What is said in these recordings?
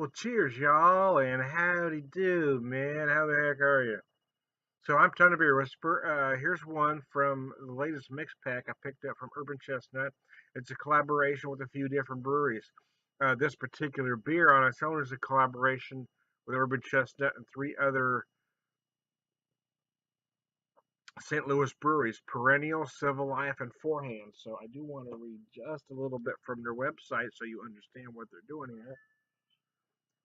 Well, cheers, y'all, and howdy do, man. How the heck are you? So I'm Ton of Beer Whisper. Here's one from the latest mix pack I picked up from Urban Chestnut. It's a collaboration with a few different breweries. This particular beer on its own is a collaboration with Urban Chestnut and three other St. Louis breweries, Perennial, Civil Life, and Forehand. So I do want to read just a little bit from their website so you understand what they're doing here.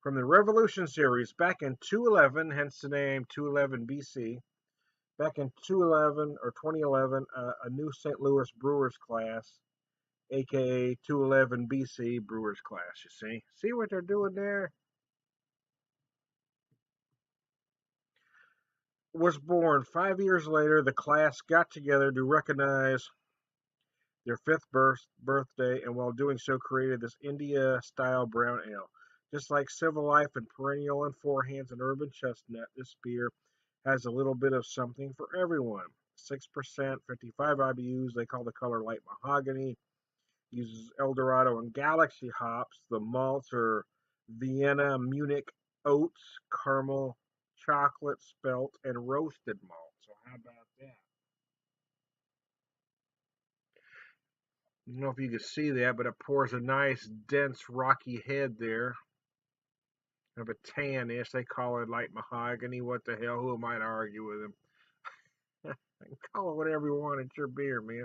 From the Revolution series, back in 211, hence the name 211 BC, back in 211 or 2011, a new St. Louis Brewers class, aka 211 BC Brewers class, you see? See what they're doing there? Was born 5 years later. The class got together to recognize their fifth birthday, and while doing so, created this India style brown ale. Just like Civil Life and Perennial and Four Hands and Urban Chestnut, this beer has a little bit of something for everyone. 6%, 55 IBUs. They call the color light mahogany. Uses Eldorado and Galaxy hops. The malts are Vienna, Munich, oats, caramel, chocolate, spelt, and roasted malt. So how about that? I don't know if you can see that, but it pours a nice, dense, rocky head there of a tannish. They call it light mahogany. What the hell? Who am I to argue with them? Call it whatever you want. It's your beer, man.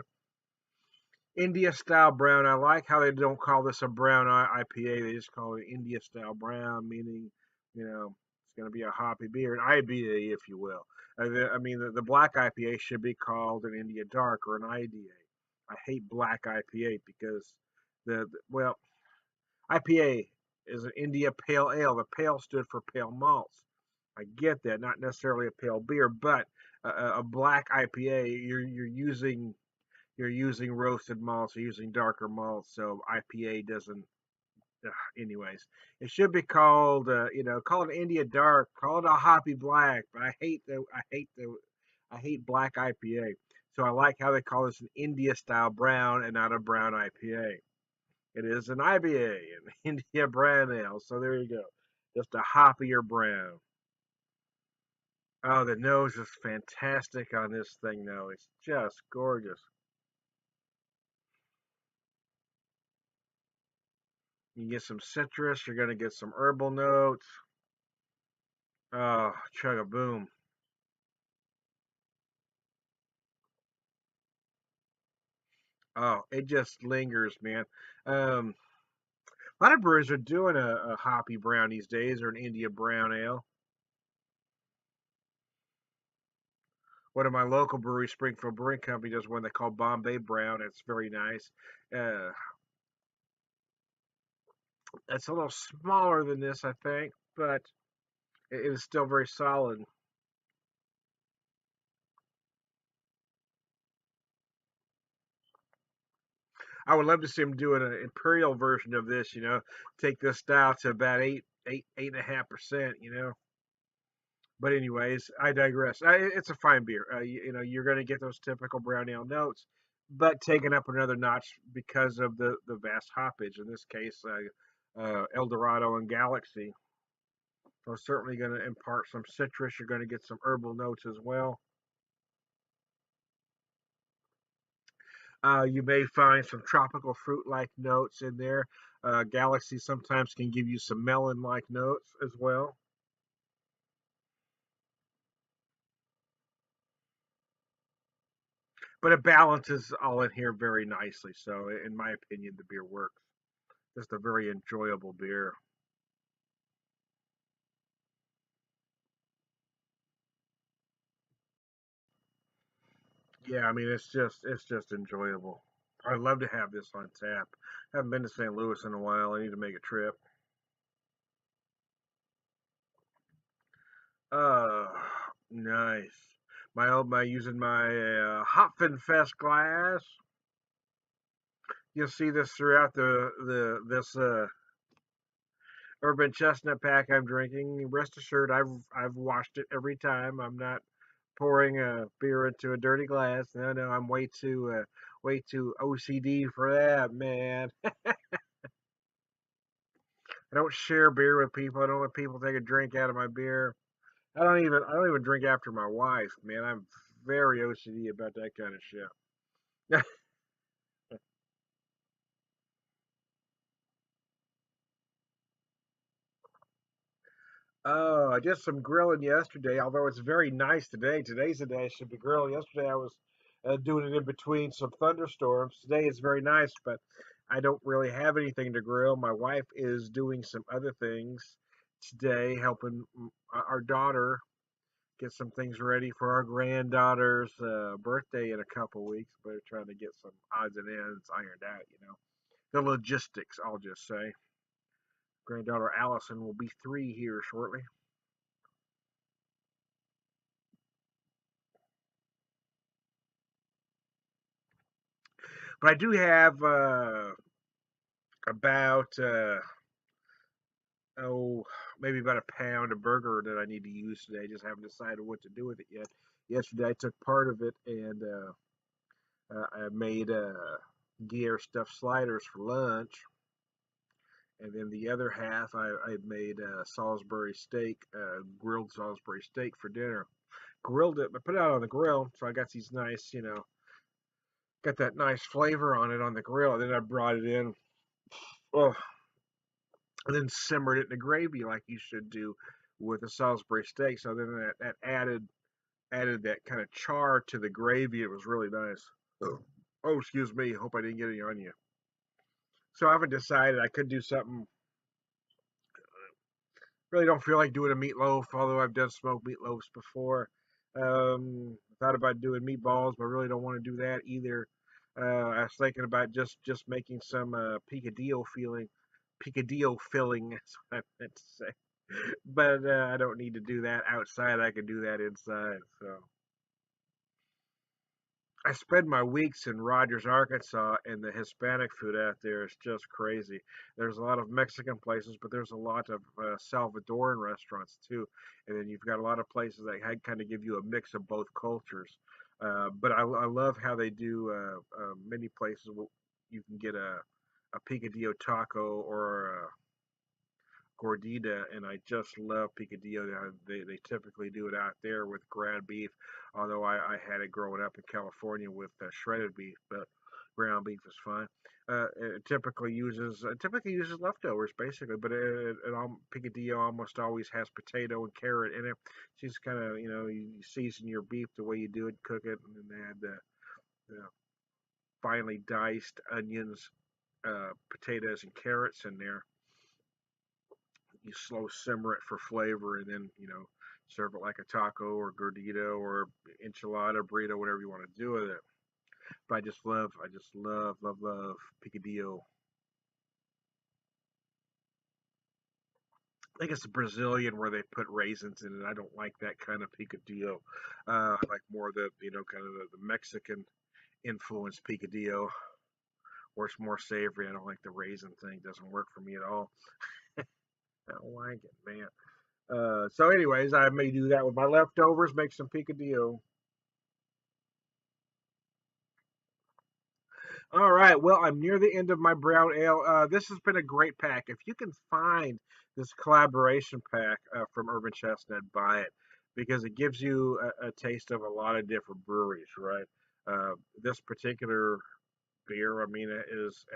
India style brown. I like how they don't call this a brown IPA. They just call it India style brown, meaning, it's going to be a hoppy beer, an IBA, if you will. I mean, the black IPA should be called an India dark or an IDA. I hate black IPA because well, IPA is an India Pale Ale. The pale stood for pale malts. I get that, not necessarily a pale beer, but a black IPA, you're using roasted malts, you're using darker malts, so IPA doesn't. Anyways, it should be called, call it India Dark, call it a hoppy black. But I hate black IPA. So I like how they call this an India style brown and not a brown IPA. It is an IBA, an India brand ale. So there you go, just a hoppier brown. Oh, the nose is fantastic on this thing, though. It's just gorgeous. You get some citrus. You're going to get some herbal notes. Oh, chug a boom. Oh, it just lingers, man. A lot of breweries are doing a hoppy brown these days, or an India brown ale. One of my local breweries, Springfield Brewing Company, does one they call Bombay Brown. It's very nice. Uh, it's a little smaller than this, I think, but it is still very solid. I would love to see them do an imperial version of this. Take this style to about 8.5%. But anyways, I digress. It's a fine beer. You're going to get those typical brown ale notes, but taken up another notch because of the vast hoppage. In this case, Eldorado and Galaxy are certainly going to impart some citrus. You're going to get some herbal notes as well. You may find some tropical fruit-like notes in there. Galaxy sometimes can give you some melon-like notes as well. But it balances all in here very nicely. So, in my opinion, the beer works. Just a very enjoyable beer. Yeah, I mean it's just enjoyable. I'd love to have this on tap. I haven't been to St. Louis in a while. I need to make a trip. Uh, nice. My using my Hopfenfest glass. You'll see this throughout the this Urban Chestnut pack I'm drinking. Rest assured, I've washed it every time. I'm not pouring a beer into a dirty glass. No, no, I'm way too OCD for that, man. I don't share beer with people. I don't let people take a drink out of my beer. I don't even drink after my wife, man. I'm very OCD about that kind of shit. Oh, I did some grilling yesterday, although it's very nice today. Today's the day I should be grilling. Yesterday I was doing it in between some thunderstorms. Today it's very nice, but I don't really have anything to grill. My wife is doing some other things today, helping our daughter get some things ready for our granddaughter's birthday in a couple weeks. We're trying to get some odds and ends ironed out, The logistics, I'll just say. Granddaughter Allison will be 3 here shortly. But I do have about oh maybe about a pound of burger that I need to use today. I just haven't decided what to do with it yet. Yesterday I took part of it and I made gear stuffed sliders for lunch, and then the other half I made Salisbury steak, grilled Salisbury steak for dinner. Grilled it, but put it out on the grill, so I got these nice, got that nice flavor on it on the grill. And then I brought it in. Oh, and then simmered it in the gravy like you should do with a Salisbury steak. So then that added that kind of char to the gravy. It was really nice. Oh, excuse me. Hope I didn't get any on you. So I haven't decided. I could do something. Really don't feel like doing a meatloaf, although I've done smoked meatloafs before. Thought about doing meatballs, but really don't want to do that either. I was thinking about just making some picadillo filling. That's what I meant to say. But I don't need to do that outside. I can do that inside. So I spend my weeks in Rogers, Arkansas, and the Hispanic food out there is just crazy. There's a lot of Mexican places, but there's a lot of Salvadoran restaurants too. And then you've got a lot of places that kind of give you a mix of both cultures. But I love how they do many places. You can get a picadillo taco or gordita, and I just love picadillo. They typically do it out there with ground beef, although I had it growing up in California with shredded beef, but ground beef is fine. It typically uses leftovers basically, but picadillo almost always has potato and carrot in it. Just kind of you season your beef the way you do it, cook it, and then add the finely diced onions, potatoes, and carrots in there. You slow simmer it for flavor, and then serve it like a taco or gordita or enchilada, burrito, whatever you want to do with it. But I just love picadillo. I think it's the Brazilian where they put raisins in it. I don't like that kind of picadillo. I like more of the kind of the Mexican influenced picadillo, where it's more savory. I don't like the raisin thing. It doesn't work for me at all. I don't like it, man. So, anyways, I may do that with my leftovers. Make some picadillo. All right. Well, I'm near the end of my brown ale. This has been a great pack. If you can find this collaboration pack from Urban Chestnut, buy it because it gives you a taste of a lot of different breweries, right? This particular beer, I mean,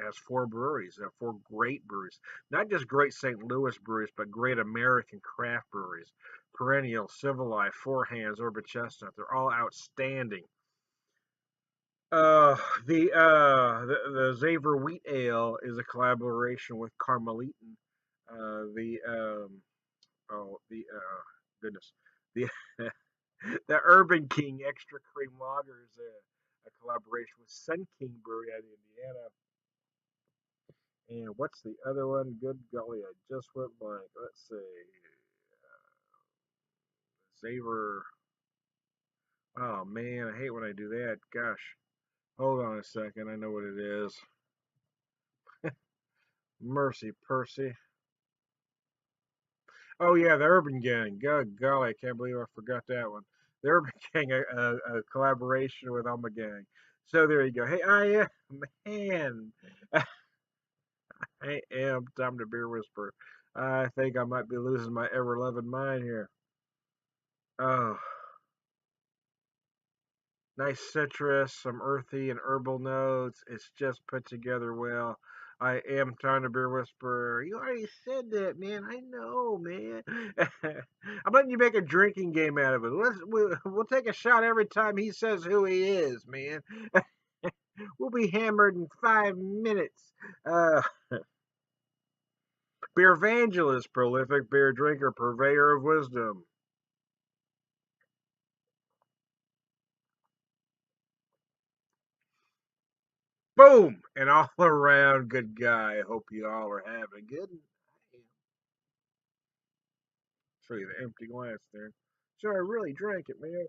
has 4 breweries, 4 great breweries, not just great St. Louis breweries, but great American craft breweries. Perennial, Civil Life, Four Hands, Urban Chestnut. They're all outstanding. Uh, the Xavier Wheat Ale is a collaboration with Carmelitan. The oh the goodness the the Urban King Extra Cream Lager is a collaboration with Sun King Brewery out of Indiana. And what's the other one? Good golly, I just went blank. Let's see, Xavier. Oh man, I hate when I do that. Gosh, hold on a second. I know what it is. Mercy, Percy. Oh yeah, the Urban Gang. God golly, I can't believe I forgot that one. The Urban Gang, a collaboration with Alma Gang. So there you go. Hey, I man, I am Tom the Beer Whisperer. I think I might be losing my ever-loving mind here. Oh, nice citrus, some earthy and herbal notes. It's just put together well. I am trying to beer whisperer. You already said that, man. I know, man. I'm letting you make a drinking game out of it. We'll take a shot every time he says who he is, man. We'll be hammered in 5 minutes. Uh, BeerVangelist, prolific beer drinker, purveyor of wisdom. Boom! An all around good guy. I hope you all are having a good one. Show you the empty glass there. So I really drank it, man.